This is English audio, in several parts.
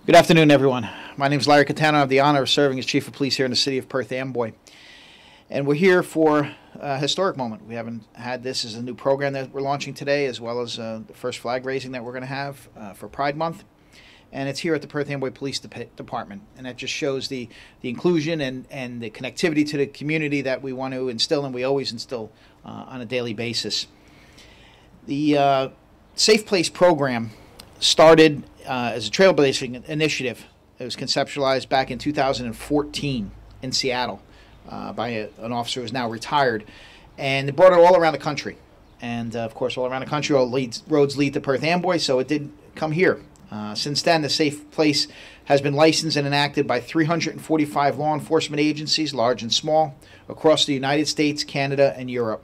Good afternoon, everyone. My name is Larry Catano. I have the honor of serving as Chief of Police here in the city of Perth Amboy. And we're here for a historic moment. We haven't had this as a new program that we're launching today, as well as the first flag raising that we're going to have for Pride Month. And it's here at the Perth Amboy Police Department. And that just shows the inclusion and the connectivity to the community that we want to instill, and we always instill on a daily basis. The Safe Place program started as a trailblazing initiative. It was conceptualized back in 2014 in Seattle by an officer who is now retired, and it brought it all around the country. And of course, all around the country, all roads lead to Perth Amboy, so it did come here. Since then, the Safe Place has been licensed and enacted by 345 law enforcement agencies, large and small, across the United States, Canada, and Europe.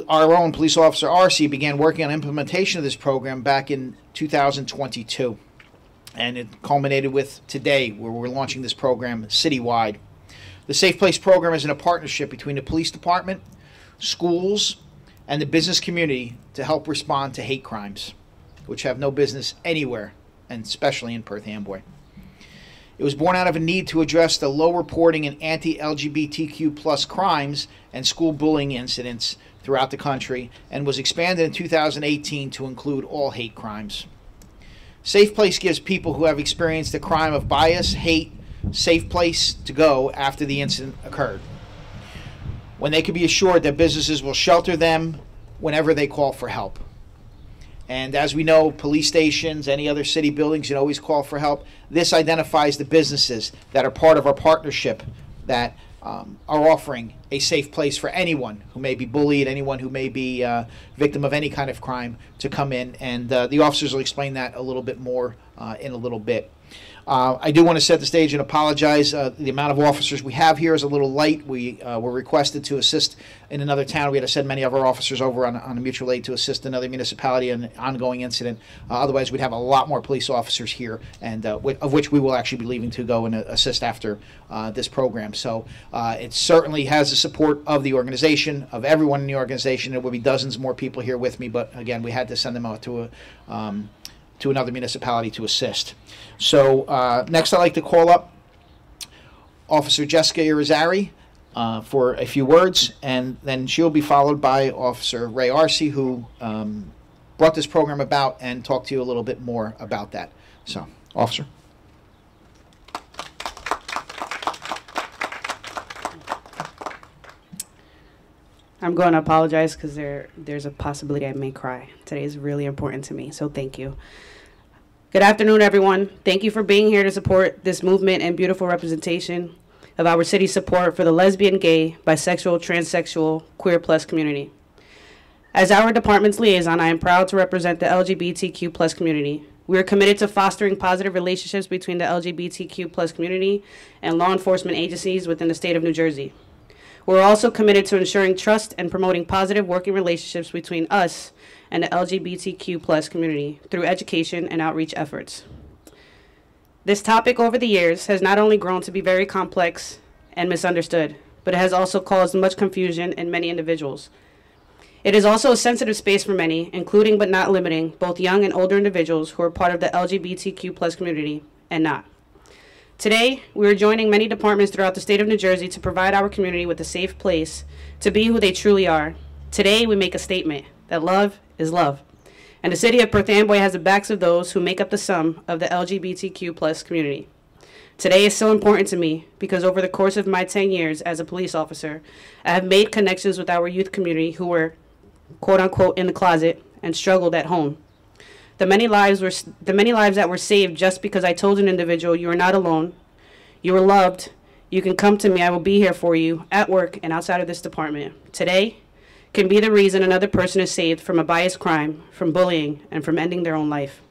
Our own police officer, RC, began working on implementation of this program back in 2022. And it culminated with today, where we're launching this program citywide. The Safe Place program is in a partnership between the police department, schools, and the business community to help respond to hate crimes, which have no business anywhere, and especially in Perth Amboy. It was born out of a need to address the low reporting and anti-LGBTQ plus crimes and school bullying incidents throughout the country, and was expanded in 2018 to include all hate crimes. Safe Place gives people who have experienced the crime of bias, hate, safe place to go after the incident occurred, when they can be assured that businesses will shelter them whenever they call for help. And as we know, police stations, any other city buildings, you can always call for help. This identifies the businesses that are part of our partnership that are offering a safe place for anyone who may be bullied, anyone who may be victim of any kind of crime to come in. And the officers will explain that a little bit more in a little bit. I do want to set the stage and apologize. The amount of officers we have here is a little light. We were requested to assist in another town. We had to send many of our officers over on a mutual aid to assist another municipality in an ongoing incident. Otherwise, we'd have a lot more police officers here, and of which we will actually be leaving to go and assist after this program. So it certainly has the support of the organization, of everyone in the organization. There will be dozens more people here with me, but again, we had to send them out to another municipality to assist. So next I'd like to call up Officer Jessica Irizarry for a few words, and then she'll be followed by Officer Ray Arce, who brought this program about, and talk to you a little bit more about that. So, Officer. I'm going to apologize because there's a possibility I may cry. Today is really important to me, so thank you. Good afternoon, everyone. Thank you for being here to support this movement and beautiful representation of our city's support for the lesbian, gay, bisexual, transsexual, queer plus community. As our department's liaison, I am proud to represent the LGBTQ plus community. We are committed to fostering positive relationships between the LGBTQ plus community and law enforcement agencies within the state of New Jersey. We're also committed to ensuring trust and promoting positive working relationships between us and the LGBTQ plus community through education and outreach efforts. This topic over the years has not only grown to be very complex and misunderstood, but it has also caused much confusion in many individuals. It is also a sensitive space for many, including but not limiting both young and older individuals who are part of the LGBTQ plus community and not. Today, we are joining many departments throughout the state of New Jersey to provide our community with a safe place to be who they truly are. Today, we make a statement that love is love. And the city of Perth Amboy has the backs of those who make up the sum of the LGBTQ plus community. Today is so important to me because over the course of my 10 years as a police officer, I have made connections with our youth community who were, quote unquote, in the closet and struggled at home. The many lives that were saved just because I told an individual, you are not alone, you are loved, you can come to me, I will be here for you, at work and outside of this department. Today can be the reason another person is saved from a biased crime, from bullying, and from ending their own life.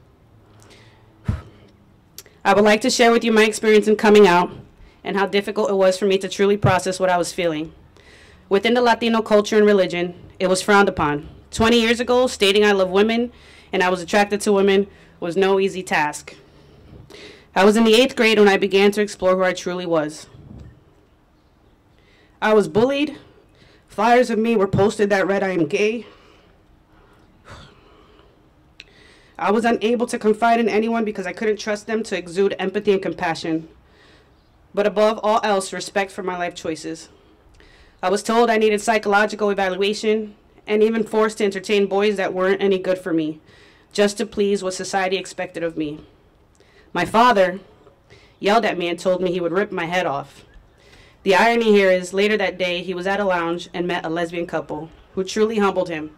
I would like to share with you my experience in coming out and how difficult it was for me to truly process what I was feeling. Within the Latino culture and religion, it was frowned upon. 20 years ago, stating I love women and I was attracted to women was no easy task. I was in the 8th grade when I began to explore who I truly was. I was bullied. Flyers of me were posted that read, I am gay. I was unable to confide in anyone because I couldn't trust them to exude empathy and compassion. But above all else, respect for my life choices. I was told I needed psychological evaluation and even forced to entertain boys that weren't any good for me, just to please what society expected of me. My father yelled at me and told me he would rip my head off. The irony here is, later that day, he was at a lounge and met a lesbian couple who truly humbled him.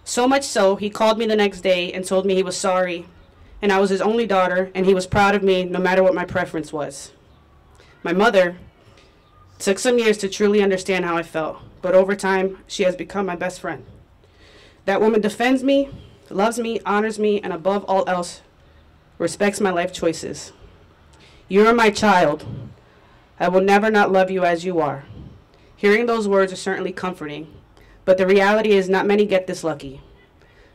So much so, he called me the next day and told me he was sorry, and I was his only daughter, and he was proud of me no matter what my preference was. My mother took some years to truly understand how I felt, but over time, she has become my best friend. That woman defends me, loves me, honors me, and above all else, respects my life choices. You are my child. I will never not love you as you are. Hearing those words are certainly comforting, but the reality is not many get this lucky.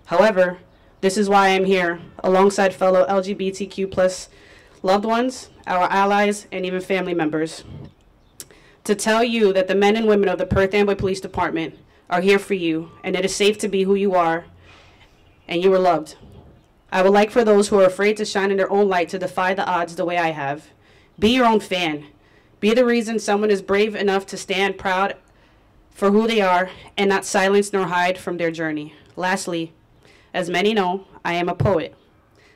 However, this is why I'm here, alongside fellow LGBTQ+ loved ones, our allies, and even family members, to tell you that the men and women of the Perth Amboy Police Department are here for you, and it is safe to be who you are, and you are loved. I would like for those who are afraid to shine in their own light to defy the odds the way I have. Be your own fan. Be the reason someone is brave enough to stand proud for who they are and not silence nor hide from their journey. Lastly, as many know, I am a poet.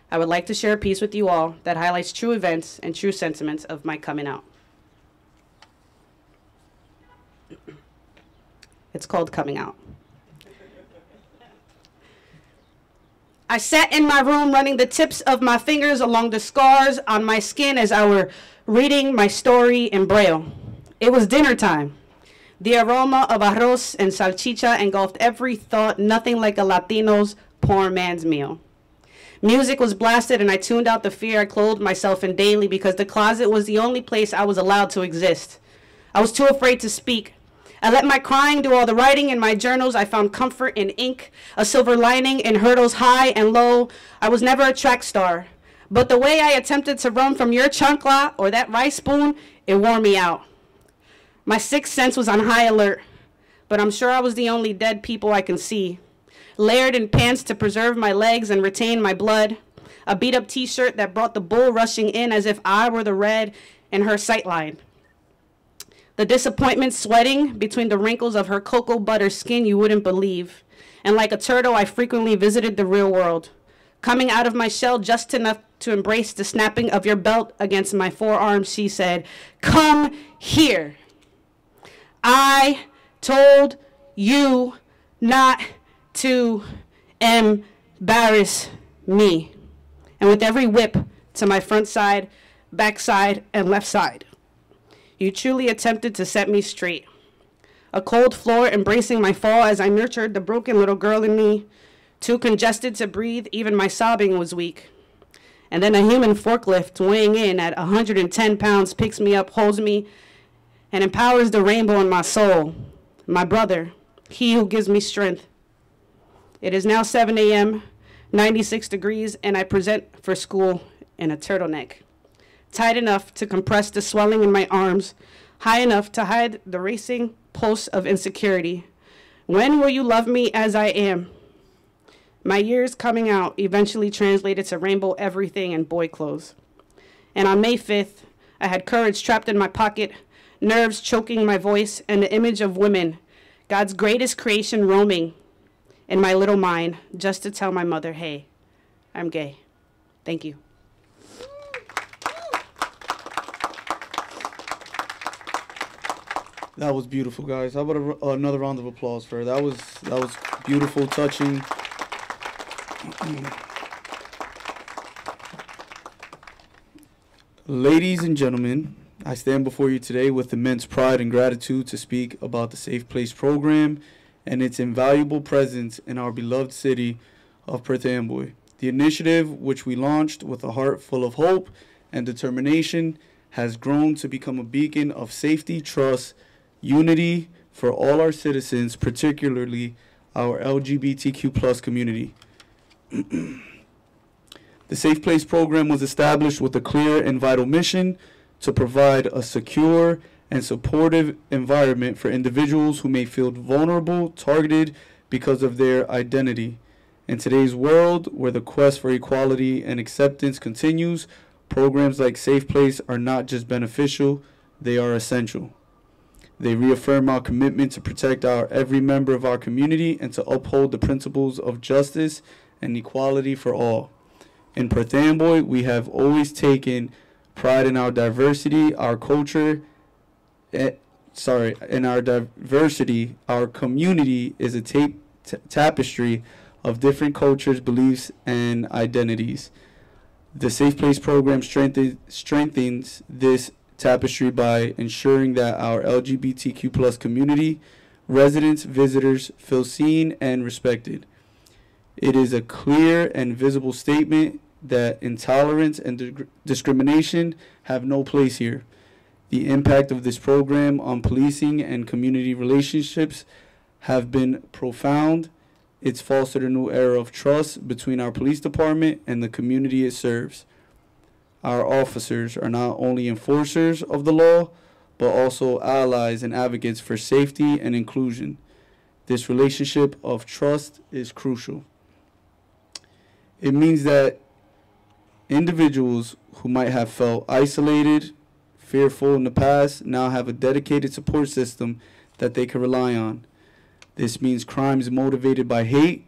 I would like to share a piece with you all that highlights true events and true sentiments of my coming out. It's called Coming Out. I sat in my room running the tips of my fingers along the scars on my skin as I were reading my story in Braille. It was dinner time. The aroma of arroz and salchicha engulfed every thought, nothing like a Latino's poor man's meal. Music was blasted and I tuned out the fear I clothed myself in daily because the closet was the only place I was allowed to exist. I was too afraid to speak. I let my crying do all the writing. In my journals, I found comfort in ink, a silver lining in hurdles high and low. I was never a track star, but the way I attempted to run from your chancla or that rice spoon, it wore me out. My sixth sense was on high alert, but I'm sure I was the only dead people I can see. Layered in pants to preserve my legs and retain my blood. A beat-up t-shirt that brought the bull rushing in as if I were the red in her sightline. The disappointment sweating between the wrinkles of her cocoa butter skin you wouldn't believe. And like a turtle, I frequently visited the real world, coming out of my shell just enough to embrace the snapping of your belt against my forearms. She said, "Come here. I told you not to embarrass me." And with every whip to my front side, back side, and left side, you truly attempted to set me straight. A cold floor embracing my fall as I nurtured the broken little girl in me. Too congested to breathe, even my sobbing was weak. And then a human forklift weighing in at 110 pounds picks me up, holds me, and empowers the rainbow in my soul. My brother, he who gives me strength. It is now 7 a.m., 96 degrees, and I present for school in a turtleneck, tight enough to compress the swelling in my arms, high enough to hide the racing pulse of insecurity. When will you love me as I am? My years coming out eventually translated to rainbow everything and boy clothes. And on May 5th, I had courage trapped in my pocket, nerves choking my voice, and the image of women, God's greatest creation, roaming in my little mind just to tell my mother, hey, I'm gay. Thank you. That was beautiful, guys. How about another round of applause for her? That was beautiful, touching. Ladies and gentlemen, I stand before you today with immense pride and gratitude to speak about the Safe Place program and its invaluable presence in our beloved city of Perth Amboy. The initiative, which we launched with a heart full of hope and determination, has grown to become a beacon of safety, trust, unity for all our citizens, particularly our LGBTQ+ community. The Safe Place program was established with a clear and vital mission to provide a secure and supportive environment for individuals who may feel vulnerable, targeted because of their identity, In today's world, where the quest for equality and acceptance continues, programs like Safe Place are not just beneficial, they are essential. They reaffirm our commitment to protect every member of our community and to uphold the principles of justice and equality for all. In Perth Amboy, we have always taken pride in our diversity, our culture. In our diversity, our community is a tapestry of different cultures, beliefs, and identities. The Safe Place program strengthens this tapestry by ensuring that our LGBTQ plus community, residents, visitors feel seen and respected. It is a clear and visible statement that intolerance and discrimination have no place here. The impact of this program on policing and community relationships have been profound. It's fostered a new era of trust between our police department and the community it serves. Our officers are not only enforcers of the law, but also allies and advocates for safety and inclusion. This relationship of trust is crucial. It means that individuals who might have felt isolated, fearful in the past, now have a dedicated support system that they can rely on. This means crimes motivated by hate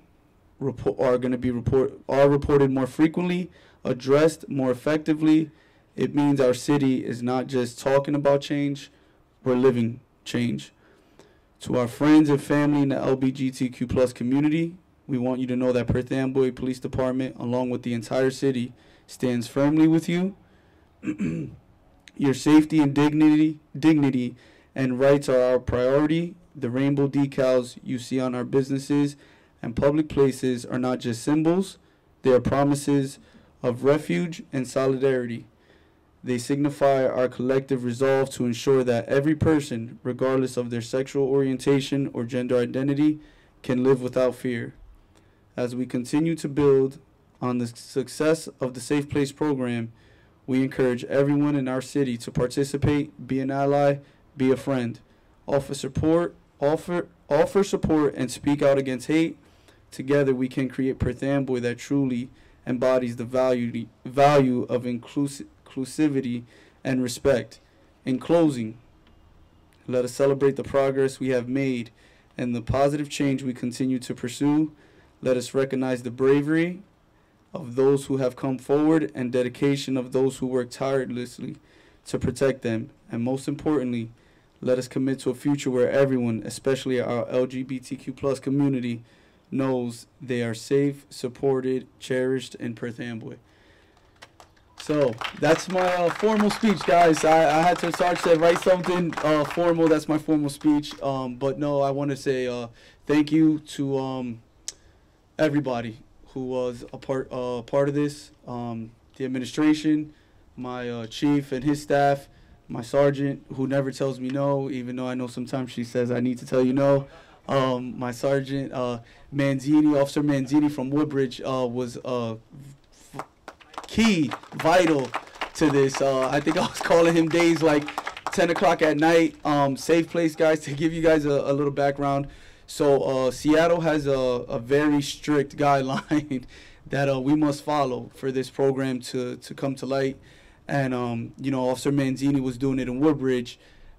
are reported more frequently, addressed more effectively. It means our city is not just talking about change, we're living change. To our friends and family in the LGBTQ plus community, we want you to know that Perth Amboy Police Department, along with the entire city, stands firmly with you. Your safety and dignity and rights are our priority. The rainbow decals you see on our businesses and public places are not just symbols, they are promises of refuge and solidarity. They signify our collective resolve to ensure that every person, regardless of their sexual orientation or gender identity, can live without fear. As we continue to build on the success of the Safe Place program, we encourage everyone in our city to participate, be an ally, be a friend, offer support, and speak out against hate. Together we can create Perth Amboy that truly embodies the value of inclusivity and respect. In closing, let us celebrate the progress we have made and the positive change we continue to pursue. Let us recognize the bravery of those who have come forward and dedication of those who work tirelessly to protect them. And most importantly, let us commit to a future where everyone, especially our LGBTQ plus community, knows they are safe, supported, cherished in Perth Amboy. So that's my formal speech, guys. I had to write something formal. That's my formal speech. But no, I want to say thank you to everybody who was a part of this, the administration, my chief and his staff, my sergeant who never tells me no, even though I know sometimes she says I need to tell you no. My sergeant Manzini, Officer Manzini from Woodbridge, was key, vital to this. I think I was calling him days like 10 o'clock at night. Safe Place, guys, to give you guys a little background. So Seattle has a very strict guideline that we must follow for this program to come to light. And, you know, Officer Manzini was doing it in Woodbridge.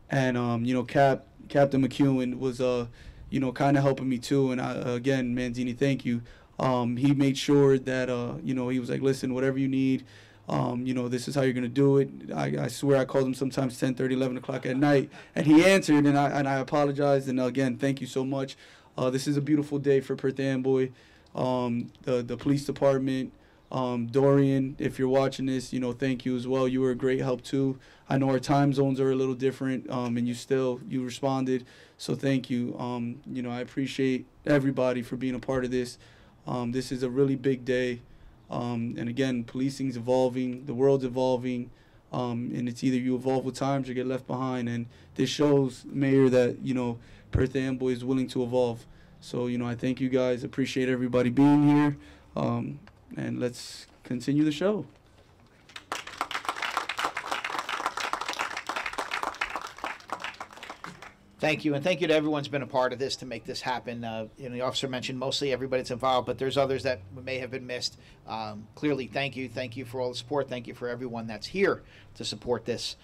And, you know, Captain McEwen was, you know, kind of helping me too. And, again, Manzini, thank you. He made sure that, you know, he was like, listen, whatever you need, you know, this is how you're going to do it. I swear I called him sometimes 10:30, 11 o'clock at night. And he answered, and I apologized. And, again, thank you so much. This is a beautiful day for Perth Amboy, the police department. Dorian, if you're watching this, you know, thank you as well. You were a great help too. I know our time zones are a little different, and you responded, so thank you. You know, I appreciate everybody for being a part of this. This is a really big day, and again, policing's evolving, the world's evolving, and it's either you evolve with times or get left behind. And this shows, Mayor, that, you know, Perth Amboy is willing to evolve. So, you know, I thank you guys. Appreciate everybody being here. And let's continue the show. Thank you, and thank you to everyone who's been a part of this to make this happen. The officer mentioned mostly everybody that's involved, but there's others that may have been missed. Clearly, thank you for all the support. Thank you for everyone that's here to support this.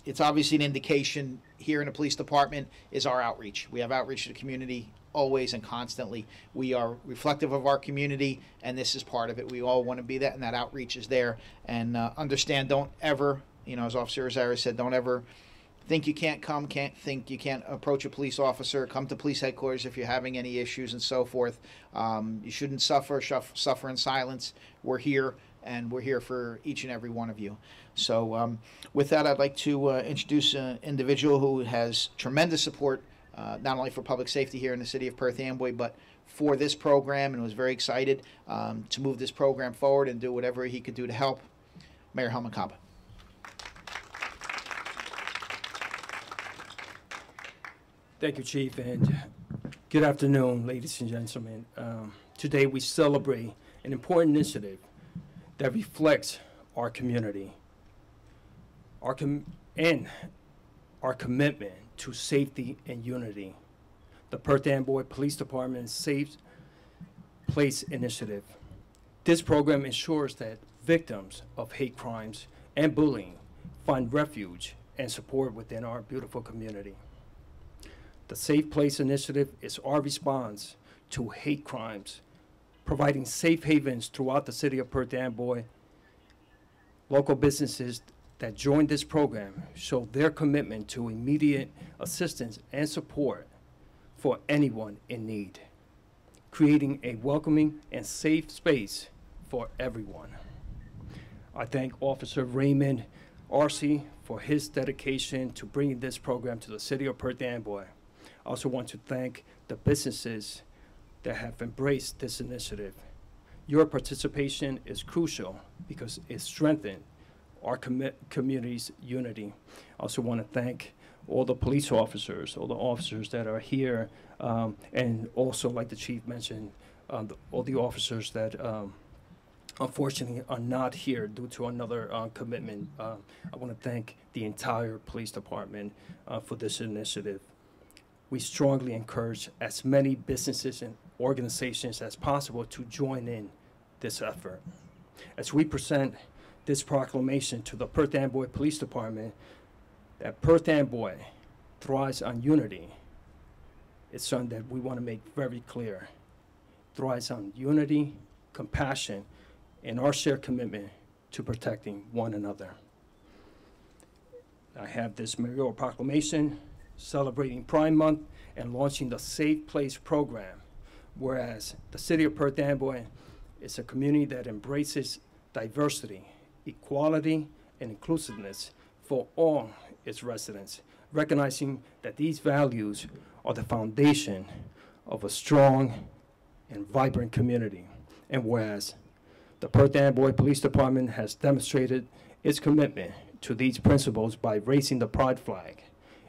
It's obviously an indication here in the police department is our outreach. We have outreach to the community always and constantly. We are reflective of our community, and this is part of it. We all want to be that, and that outreach is there. And understand, don't ever, as Officer Rosario said, don't ever think you can't come, think you can't approach a police officer, come to police headquarters if you're having any issues and so forth. You shouldn't suffer in silence. We're here, and we're here for each and every one of you. So with that, I'd like to introduce an individual who has tremendous support, not only for public safety here in the city of Perth Amboy, but for this program, and was very excited to move this program forward and do whatever he could do to help. Mayor Helmut Kaba. Thank you, Chief, and good afternoon, ladies and gentlemen. Today we celebrate an important initiative that reflects our community, and our commitment to safety and unity. The Perth Amboy Police Department's Safe Place Initiative. This program ensures that victims of hate crimes and bullying find refuge and support within our beautiful community. The Safe Place Initiative is our response to hate crimes, providing safe havens throughout the city of Perth Amboy. Local businesses that join this program show their commitment to immediate assistance and support for anyone in need, creating a welcoming and safe space for everyone. I thank Officer Raymond Arce for his dedication to bringing this program to the city of Perth Amboy. I also want to thank the businesses that have embraced this initiative. Your participation is crucial because it strengthens our community's unity. I also want to thank all the police officers, all the officers that are here, and also, like the Chief mentioned, all the officers that unfortunately are not here due to another commitment. I want to thank the entire police department for this initiative. We strongly encourage as many businesses and organizations as possible to join in this effort. As we present this proclamation to the Perth Amboy Police Department, that Perth Amboy thrives on unity, it's something that we want to make very clear. Thrives on unity, compassion, and our shared commitment to protecting one another. I have this mayoral proclamation celebrating Pride Month and launching the Safe Place program, whereas the city of Perth Amboy is a community that embraces diversity, equality, and inclusiveness for all its residents, recognizing that these values are the foundation of a strong and vibrant community. And whereas the Perth Amboy Police Department has demonstrated its commitment to these principles by raising the pride flag,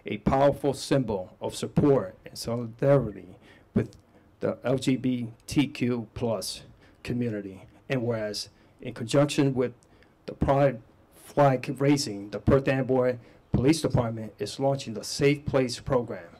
a powerful symbol of support and solidarity with the LGBTQ plus community. And whereas, in conjunction with the pride flag raising, the Perth Amboy Police Department is launching the Safe Place program,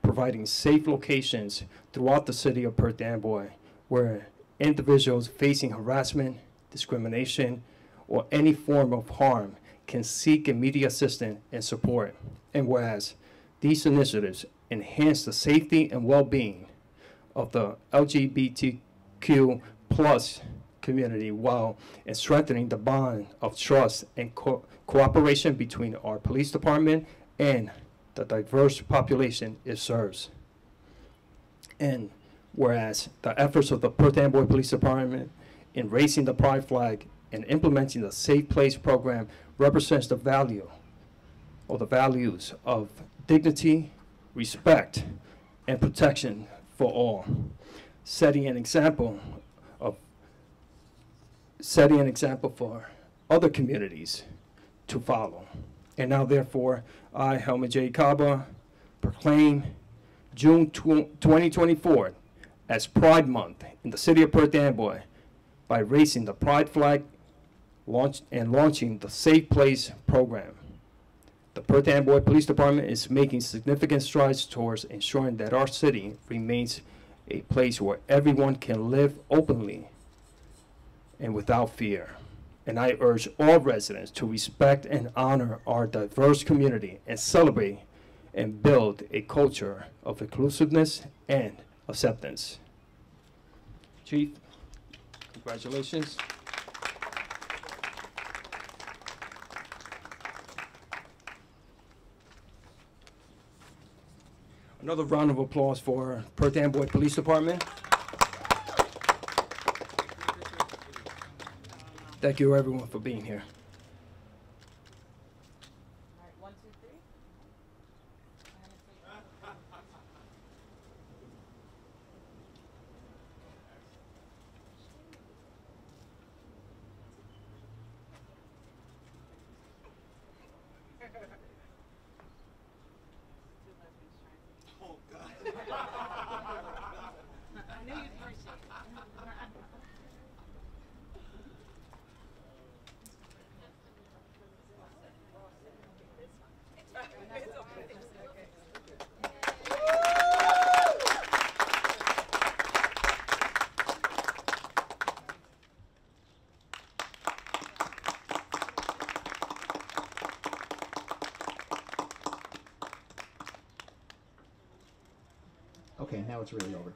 providing safe locations throughout the city of Perth Amboy where individuals facing harassment, discrimination, or any form of harm can seek immediate assistance and support. And whereas these initiatives enhance the safety and well-being of the LGBTQ plus community while strengthening the bond of trust and cooperation between our police department and the diverse population it serves. And whereas the efforts of the Perth Amboy Police Department in raising the pride flag and implementing the Safe Place program represents the value or the values of dignity, respect, and protection for all, setting an example for other communities to follow. And now, therefore, I, Helmut J. Kaba, proclaim June 2024 as Pride Month in the city of Perth Amboy by raising the pride flag launching the Safe Place program. The Perth Amboy Police Department is making significant strides towards ensuring that our city remains a place where everyone can live openly and without fear. And I urge all residents to respect and honor our diverse community and celebrate and build a culture of inclusiveness and acceptance. Chief, congratulations. Another round of applause for Perth Amboy Police Department. Thank you everyone for being here. All right, 1, 2, 3. Okay, now it's really over.